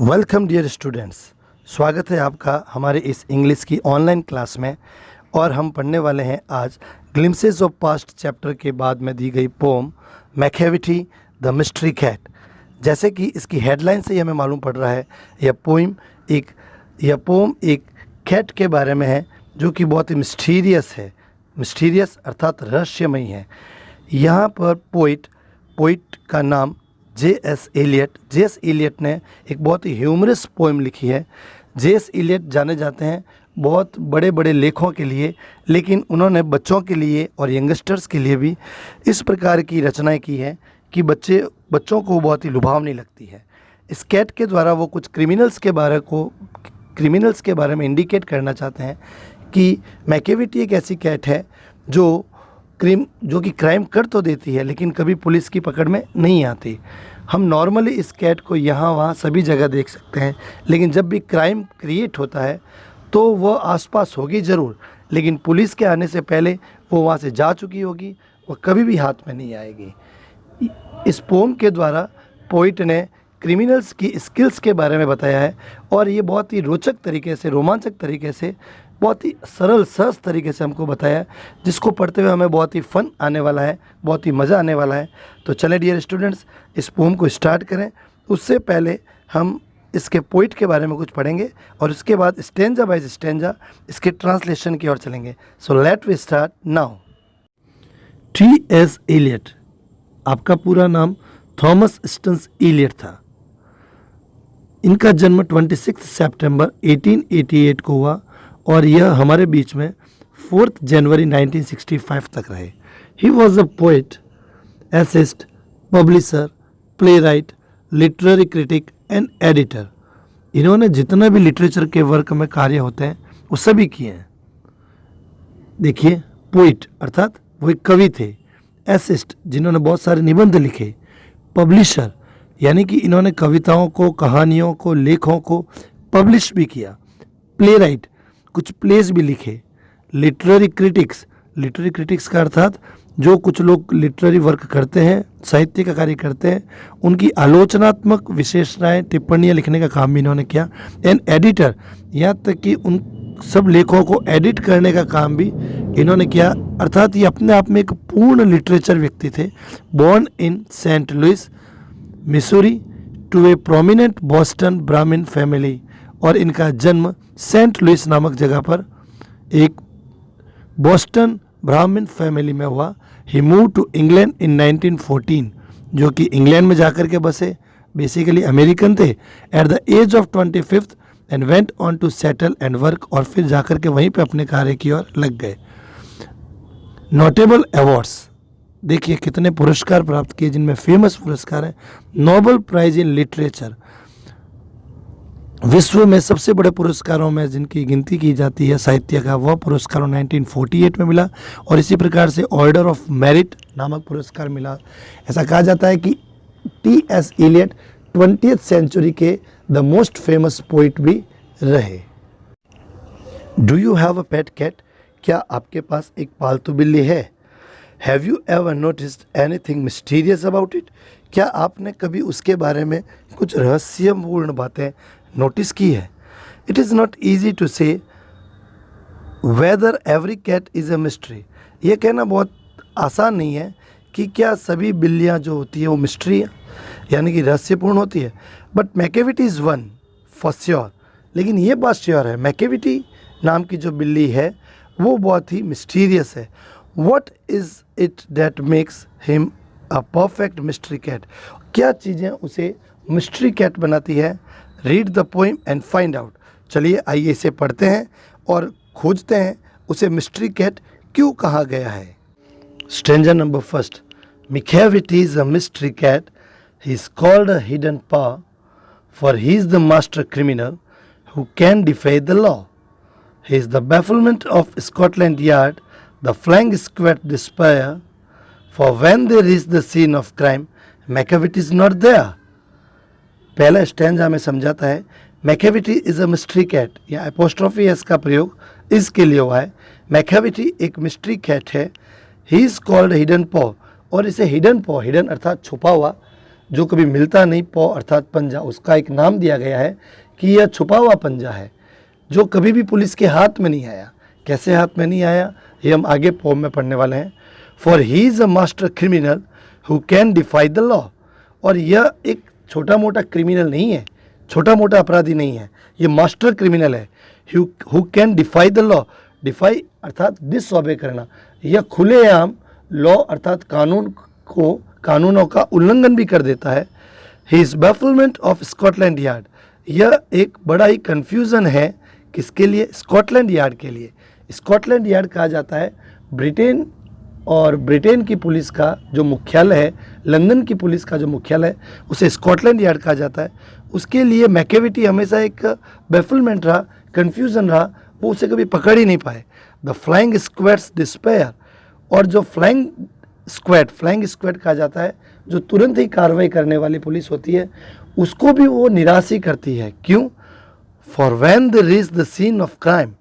Welcome dear students. स्वागत है आपका हमारे इस इंग्लिश की ऑनलाइन क्लास में। और हम पढ़ने वाले हैं आज ग्लिम्सेस ऑफ पास्ट चैप्टर के बाद में दी गई poem Macavity the mystery cat. जैसे कि इसकी हेडलाइन से ही हमें मालूम पड़ रहा है यह पोम एक कैट के बारे में है जो कि बहुत ही मिस्टीरियस है। मिस्टीरियस अर्थात रहस्यमयी है। यहाँ पर पोइट का नाम जे.एस. एलियट ने एक बहुत ही ह्यूमरस पोएम लिखी है। जे.एस. एलियट जाने जाते हैं बहुत बड़े बड़े लेखों के लिए, लेकिन उन्होंने बच्चों के लिए और यंगस्टर्स के लिए भी इस प्रकार की रचनाएं की हैं कि बच्चों को बहुत ही लुभावनी लगती है। इस कैट के द्वारा वो कुछ क्रिमिनल्स के बारे में इंडिकेट करना चाहते हैं कि मैकेविटी एक ऐसी कैट है जो कि क्राइम कर तो देती है लेकिन कभी पुलिस की पकड़ में नहीं आती। हम नॉर्मली इस कैट को यहाँ वहाँ सभी जगह देख सकते हैं, लेकिन जब भी क्राइम क्रिएट होता है तो वो आसपास होगी ज़रूर, लेकिन पुलिस के आने से पहले वो वहाँ से जा चुकी होगी, वो कभी भी हाथ में नहीं आएगी। इस पोम के द्वारा पोइट ने क्रिमिनल्स की स्किल्स के बारे में बताया है और ये बहुत ही रोचक तरीके से, रोमांचक तरीके से, बहुत ही सरल सहज तरीके से हमको बताया है, जिसको पढ़ते हुए हमें बहुत ही फन आने वाला है, बहुत ही मज़ा आने वाला है। तो चलें डियर स्टूडेंट्स, इस पोम को स्टार्ट करें। उससे पहले हम इसके पोइट के बारे में कुछ पढ़ेंगे और उसके बाद स्टेंजा बाय स्टेंजा इसके ट्रांसलेशन की ओर चलेंगे। So let we start now. T S. Eliot, आपका पूरा नाम थॉमस स्टन्स एलियट था। इनका जन्म 26 सितंबर 1888 को हुआ और यह हमारे बीच में 4 जनवरी 1965 तक रहे। He was a poet, essayist, publisher, playwright, literary critic and editor. इन्होंने जितना भी लिटरेचर के वर्क में कार्य होते हैं वो सभी किए हैं। देखिए, पोइट अर्थात वो एक कवि थे, एसेस्ट जिन्होंने बहुत सारे निबंध लिखे, पब्लिशर यानी कि इन्होंने कविताओं को, कहानियों को, लेखों को पब्लिश भी किया, प्ले राइट कुछ प्लेस भी लिखे, लिटरेरी क्रिटिक्स का अर्थात जो कुछ लोग लिटरेरी वर्क करते हैं, साहित्य का कार्य करते हैं, उनकी आलोचनात्मक विशेषताएं, टिप्पणियां लिखने का काम भी इन्होंने किया। एंड एडिटर, यहाँ तक कि उन सब लेखों को एडिट करने का काम भी इन्होंने किया। अर्थात ये अपने आप में एक पूर्ण लिटरेचर व्यक्ति थे। Born in Saint Louis Missouri to a prominent Boston Brahmin family, और इनका जन्म सेंट लुइस नामक जगह पर एक बॉस्टन ब्राह्मण फैमिली में हुआ। He move to England in 1914, जो कि इंग्लैंड में जाकर के बसे, बेसिकली अमेरिकन थे। At the age of 25 and went on to settle and work, और फिर जाकर के वहीं पे अपने कार्य की ओर लग गए। नोटेबल अवार्ड्स, देखिए कितने पुरस्कार प्राप्त किए जिनमें फेमस पुरस्कार हैं। नोबेल प्राइज इन लिटरेचर, विश्व में सबसे बड़े पुरस्कारों में जिनकी गिनती की जाती है साहित्य का, वह पुरस्कार 1948 में मिला। और इसी प्रकार से ऑर्डर ऑफ मेरिट नामक पुरस्कार मिला। ऐसा कहा जाता है कि टी.एस. एलियट 20th सेंचुरी के द मोस्ट फेमस पोइट भी रहे। Do you have a pet cat, क्या आपके पास एक पालतू बिल्ली है? Have you ever noticed anything mysterious about it, क्या आपने कभी उसके बारे में कुछ रहस्यपूर्ण बातें नोटिस की है? It is not easy to say whether every cat is a mystery, ये कहना बहुत आसान नहीं है कि क्या सभी बिल्लियाँ जो होती है वो मिस्ट्री है यानी कि रहस्यपूर्ण होती है। But Macavity is one for sure, लेकिन ये बात श्योर है मैकेविटी नाम की जो बिल्ली है वो बहुत ही मिस्टीरियस है। What is it that makes him a perfect mystery cat, क्या चीज़ें उसे मिस्ट्री कैट बनाती है? Read the poem and find out, चलिए आइए इसे पढ़ते हैं और खोजते हैं उसे मिस्ट्री कैट क्यों कहा गया है। Stanza number first. Macavity is a mystery cat, he is called a hidden paw, for he is the master criminal who can defy the law. He is the bafflement of Scotland Yard, the flying squad's despair, for when they reach the scene of crime Macavity is not there. पहला stanza हमें समझाता है Macavity is a mystery cat, या apostrophe s का प्रयोग इसके लिए हुआ है। मैकेविटी एक मिस्ट्री कैट है। ही इज़ कॉल्ड हिडन पॉ, और इसे हिडन पॉ, हिडन अर्थात छुपा हुआ, जो कभी मिलता नहीं, पॉ अर्थात पंजा, उसका एक नाम दिया गया है कि यह छुपा हुआ पंजा है जो कभी भी पुलिस के हाथ में नहीं आया। कैसे हाथ में नहीं आया, ये हम आगे पोम में पढ़ने वाले हैं। For he is a master criminal who can defy the law. और यह एक छोटा मोटा क्रिमिनल नहीं है, छोटा मोटा अपराधी नहीं है, ये मास्टर क्रिमिनल है। Who can defy the law, defy अर्थात डिसऑबे करना, यह खुलेआम लॉ अर्थात कानूनों का उल्लंघन भी कर देता है। हिज बैफलमेंट ऑफ स्कॉटलैंड यार्ड, यह एक बड़ा ही कन्फ्यूज़न है किसके लिए, स्कॉटलैंड यार्ड के लिए। स्कॉटलैंड यार्ड कहा जाता है ब्रिटेन, और ब्रिटेन की पुलिस का जो मुख्यालय है, लंदन की पुलिस का जो मुख्यालय है, उसे स्कॉटलैंड यार्ड कहा जाता है। उसके लिए मैकेविटी हमेशा एक बैफलमेंट रहा, कन्फ्यूज़न रहा, वो उसे कभी पकड़ ही नहीं पाए। द फ्लाइंग स्क्वाड्स डिस्पेयर, और जो फ्लाइंग स्क्वाड कहा जाता है, जो तुरंत ही कार्रवाई करने वाली पुलिस होती है, उसको भी वो निराश ही करती है। क्यों? For when they reach the scene of crime,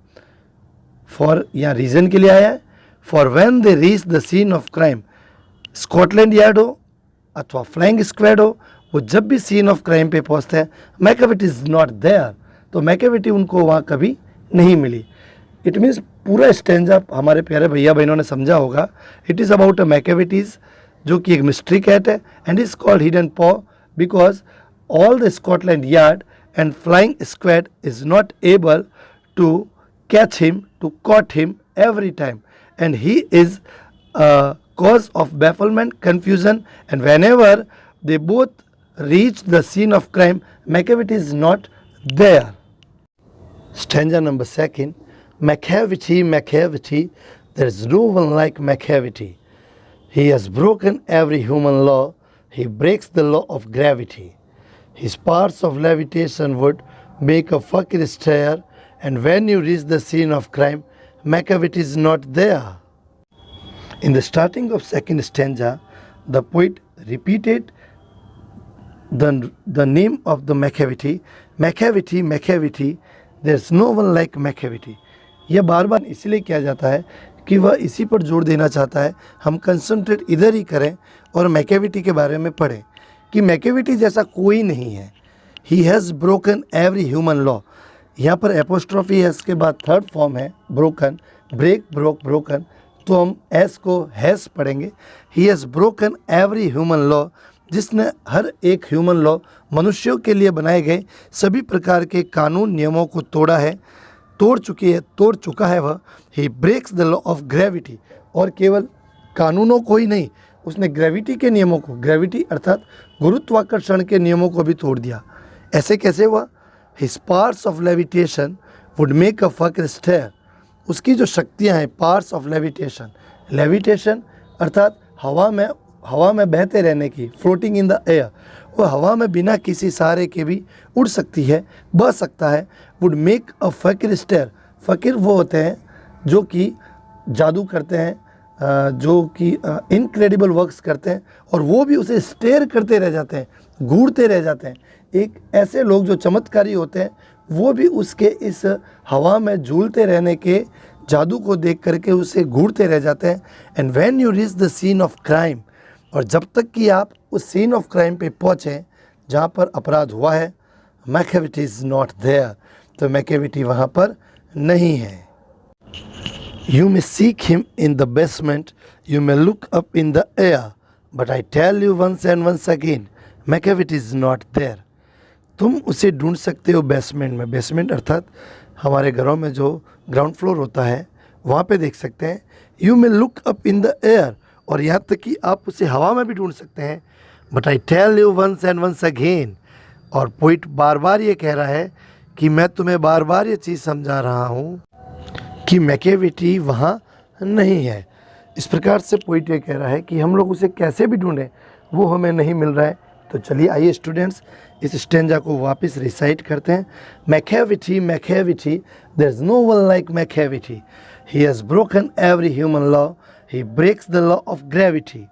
for यहाँ रीजन के लिए आया है। For when they reach the scene of crime, Scotland Yard हो अथवा फ्लाइंग स्क्वाड हो, वो जब भी सीन ऑफ क्राइम पे पहुँचते हैं, मैकेविटी इज़ नॉट देयर, तो मैकेविटी उनको वहाँ कभी नहीं मिली। इट मीन्स पूरा स्टैंजा हमारे प्यारे भैया बहनों ने समझा होगा। It is about a Macavity's, जो कि एक मिस्ट्री कैट है, and is called hidden paw because all the Scotland Yard and flying squad is not able to catch him, to caught him every time, and he is a cause of bafflement, confusion, and whenever they both reach the scene of crime, Macavity is not there. Stanza number 2. Macavity, there is no one like Macavity. He has broken every human law, he breaks the law of gravity. His parts of levitation would make a fakir stare, and when you reach the scene of crime, Macavity is not there. In the starting of second stanza, the poet repeated the name of the Macavity. Macavity, there's no one like Macavity. यह बार बार इसलिए किया जाता है कि वह इसी पर जोर देना चाहता है, हम कंसंट्रेट इधर ही करें और मैकेविटी के बारे में पढ़ें कि मैकेविटी जैसा कोई नहीं है। ही has broken every human law, यहाँ पर एपोस्ट्रॉफी एस के बाद थर्ड फॉर्म है ब्रोकन, ब्रेक, ब्रोकन, तो हम एस को हैज़ पढ़ेंगे। ही has broken every human law, जिसने हर एक ह्यूमन लॉ, मनुष्यों के लिए बनाए गए सभी प्रकार के कानून नियमों को तोड़ चुका है वह। He breaks the law of gravity, और केवल कानूनों को ही नहीं, उसने ग्रेविटी के नियमों को, ग्रेविटी अर्थात गुरुत्वाकर्षण के नियमों को भी तोड़ दिया। ऐसे कैसे हुआ? His parts of levitation would make a fakir stare. उसकी जो शक्तियाँ हैं, parts of levitation अर्थात हवा में बहते रहने की, floating in the air, वो हवा में बिना किसी सहारे के भी उड़ सकती है, बह सकता है। would make a fakir stare, फ़कीर वो होते हैं जो कि जादू करते हैं, जो कि इनक्रेडिबल वर्क्स करते हैं, और वो भी उसे स्टेयर करते रह जाते हैं, घूरते रह जाते हैं। एक ऐसे लोग जो चमत्कारी होते हैं, वो भी उसके इस हवा में झूलते रहने के जादू को देख करके उसे घूरते रह जाते हैं। And when you reach the scene of crime, और जब तक कि आप उस सीन ऑफ क्राइम पे पहुँचें जहाँ पर अपराध हुआ है, मैकेविटी इज़ नॉट देयर, तो मैकेविटी वहाँ पर नहीं है। You may seek him in the basement, you may look up in the air, but I tell you once and once again, Macavity is not there. तुम उसे ढूंढ सकते हो बेसमेंट में, बेसमेंट अर्थात हमारे घरों में जो ग्राउंड फ्लोर होता है, वहाँ पे देख सकते हैं। You may look up in the air, और यहाँ तक कि आप उसे हवा में भी ढूंढ सकते हैं। But I tell you once and once again, और पोइट बार बार ये कह रहा है कि मैं तुम्हें बार बार ये चीज़ समझा रहा हूँ कि मैकेविटी वहाँ नहीं है। इस प्रकार से पोइट ये कह रहा है कि हम लोग उसे कैसे भी ढूंढें, वो हमें नहीं मिल रहा है। तो चलिए आइए स्टूडेंट्स, इस स्टेंजा को वापस रिसाइट करते हैं। Macavity, there is no one like Macavity, he has broken every human law, he breaks the law of gravity,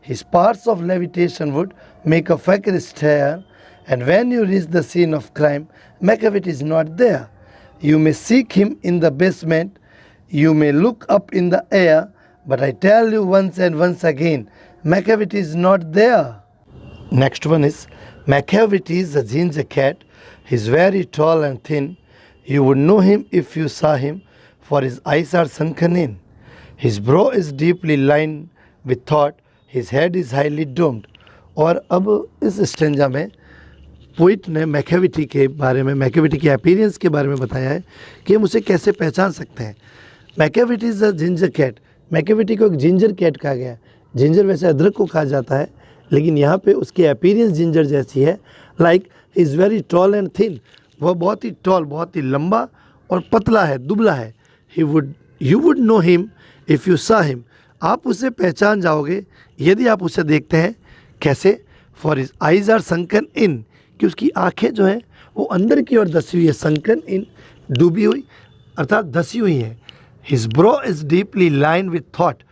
his parts of levitation would make a fakir stare, and when you reach the scene of crime, Macavity is not there. You may seek him in the basement, you may look up in the air, but I tell you once and once again, Macavity is not there. Next one is Macavity is a ginger cat. He's very tall and thin. You would know him if you saw him, for his eyes are sunken in. His brow is deeply lined with thought. His head is highly domed. और अब इस stanza में poet ने Macavity के बारे में, Macavity के appearance के बारे में बताया है कि हम उसे कैसे पहचान सकते हैं। Macavity is a ginger cat. Macavity को एक जिंजर कैट कहा गया है। जिंजर वैसे अदरक को कहा जाता है, लेकिन यहाँ पे उसकी अपीयरेंस जिंजर जैसी है। Like he is very tall and thin. वह बहुत ही टॉल, बहुत ही लंबा और पतला है, दुबला है। You would know him if you सा हिम। आप उसे पहचान जाओगे यदि आप उसे देखते हैं। कैसे? For his eyes are sunken in, कि उसकी आंखें जो हैं वो अंदर की ओर धसी हुई है। संकन इन, डूबी हुई अर्थात धसी हुई है। His bro is deeply line with thought,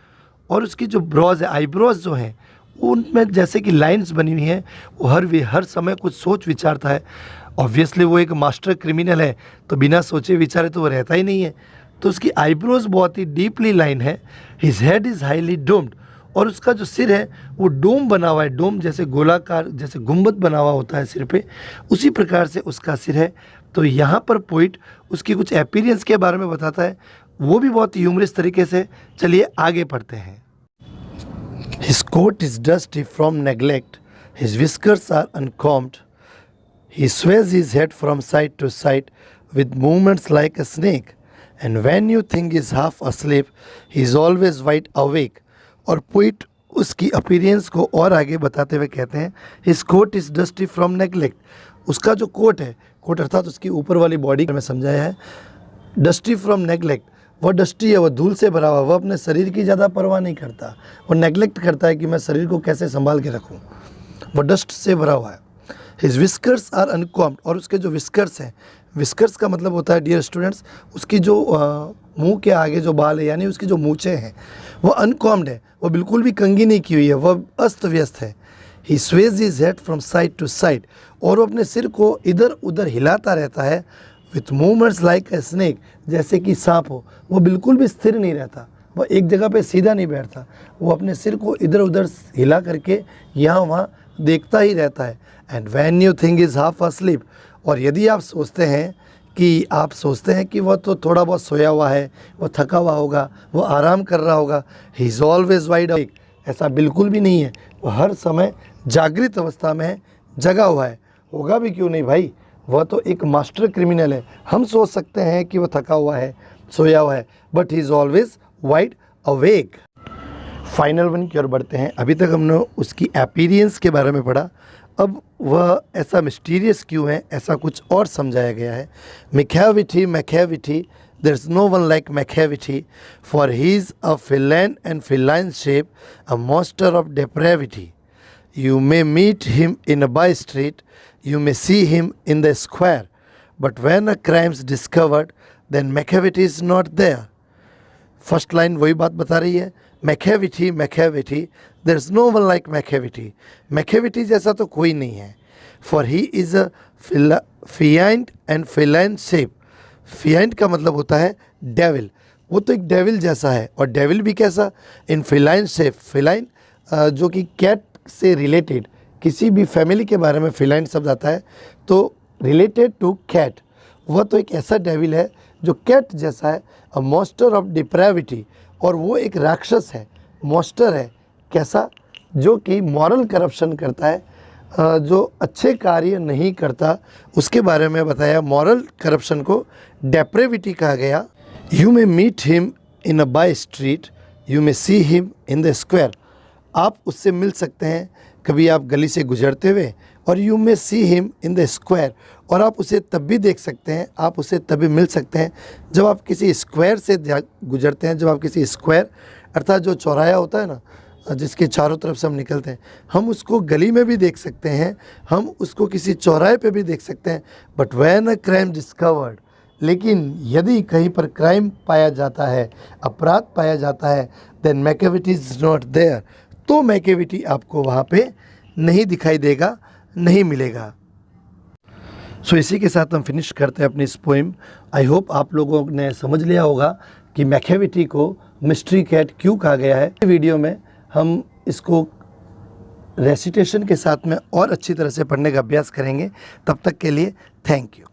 और उसकी जो ब्रोज है, आईब्रोज जो हैं उनमें जैसे कि लाइंस बनी हुई हैं। वो हर समय कुछ सोच विचारता है। ऑब्वियसली वो एक मास्टर क्रिमिनल है, तो बिना सोचे विचारे तो वो रहता ही नहीं है। तो उसकी आईब्रोज बहुत ही डीपली लाइन है। His head is highly doomed, और उसका जो सिर है वो डोम बना हुआ है। डोम जैसे गोलाकार, जैसे गुंबद बना हुआ होता है सिर पे, उसी प्रकार से उसका सिर है। तो यहाँ पर पोइट उसकी कुछ अपीयरेंस के बारे में बताता है, वो भी बहुत ह्यूमरस तरीके से। चलिए आगे पढ़ते हैं। His coat is dusty from neglect. His whiskers are uncombed. He sways his head from side to side with movements like a snake. And when you think he's half asleep, he is always wide awake. और poet उसकी appearance को और आगे बताते हुए कहते हैं, His coat is dusty from neglect. उसका जो कोट है, कोट अर्थात उसकी ऊपर वाली बॉडी में समझाया है, डस्टी फ्रॉम नेग्लेक्ट। वह डस्टी है, वह धूल से भरा हुआ। वह अपने शरीर की ज़्यादा परवाह नहीं करता। वो नेग्लेक्ट करता है कि मैं शरीर को कैसे संभाल के रखूं। वह डस्ट से भरा हुआ है। हिज विस्कर्स आर अनकॉम्ड, और उसके जो विस्कर्स हैं, विस्कर्स का मतलब होता है डियर स्टूडेंट्स, उसकी जो मुंह के आगे जो बाल है, यानी उसकी जो मूछें हैं, वह अनकॉम्ड है। वह बिल्कुल भी कंघी नहीं की हुई है, वह अस्त व्यस्त है। He sways his head from side to side, और वो अपने सिर को इधर उधर हिलाता रहता है। With movements like a snake, जैसे कि सांप हो। वो बिल्कुल भी स्थिर नहीं रहता, वह एक जगह पे सीधा नहीं बैठता। वो अपने सिर को इधर उधर हिला करके यहाँ वहाँ देखता ही रहता है। And when you think is half asleep, और यदि आप सोचते हैं कि वह तो थोड़ा बहुत सोया हुआ है, वह थका हुआ होगा, वह आराम कर रहा होगा, he is always wide awake. ऐसा बिल्कुल भी नहीं है। वह हर समय जागृत अवस्था में जगा हुआ है। होगा भी क्यों नहीं भाई, वह तो एक मास्टर क्रिमिनल है। हम सोच सकते हैं कि वह थका हुआ है, सोया हुआ है, but he is always wide awake. Final one की ओर बढ़ते हैं। अभी तक हमने उसकी अपीयरेंस के बारे में पढ़ा, अब वह ऐसा मिस्टीरियस क्यों है, ऐसा कुछ और समझाया गया है। Macavity, there is no one like Macavity, for he is a feline and feline shape, a monster of depravity. You may meet him in a by street, you may see him in the square, but when a crime is discovered, then Macavity is not there. First line वही बात बता रही है, Macavity, there is no one like Macavity. Macavity जैसा तो कोई नहीं है। For he is a fiend and feline shape. Fiend का मतलब होता है डेविल, वो तो एक डेविल जैसा है। और डेविल भी कैसा? इन फिलाइन शेप। फिलाइन जो कि कैट से रिलेटेड, किसी भी फैमिली के बारे में फिलाइन शब्द आता है तो रिलेटेड टू कैट। वह तो एक ऐसा डेविल है जो कैट जैसा है। अ मॉन्स्टर ऑफ डिप्रेविटी, और वो एक राक्षस है, मॉन्स्टर है। कैसा? जो कि मॉरल करप्शन करता है, जो अच्छे कार्य नहीं करता, उसके बारे में बताया। मॉरल करप्शन को डेप्रेविटी कहा गया। You may meet him in a by street, you may see him in the square. आप उससे मिल सकते हैं कभी आप गली से गुजरते हुए, और you may see him in the square, और आप उसे तब भी देख सकते हैं, आप उसे तभी मिल सकते हैं जब आप किसी स्क्वायर से गुजरते हैं। जब आप किसी स्क्वायर अर्थात जो चौराया होता है ना, जिसके चारों तरफ से हम निकलते हैं, हम उसको गली में भी देख सकते हैं, हम उसको किसी चौराहे पे भी देख सकते हैं। But when a crime discovered, लेकिन यदि कहीं पर क्राइम पाया जाता है, अपराध पाया जाता है, then Macavity is not there, तो मैकेविटी आपको वहाँ पे नहीं दिखाई देगा, नहीं मिलेगा। सो इसी के साथ हम फिनिश करते हैं अपनी इस पोइम। आई होप आप लोगों ने समझ लिया होगा कि मैकेविटी को मिस्ट्री कैट क्यों कहा गया है। वीडियो में हम इसको रेसिटेशन के साथ में और अच्छी तरह से पढ़ने का अभ्यास करेंगे। तब तक के लिए थैंक यू।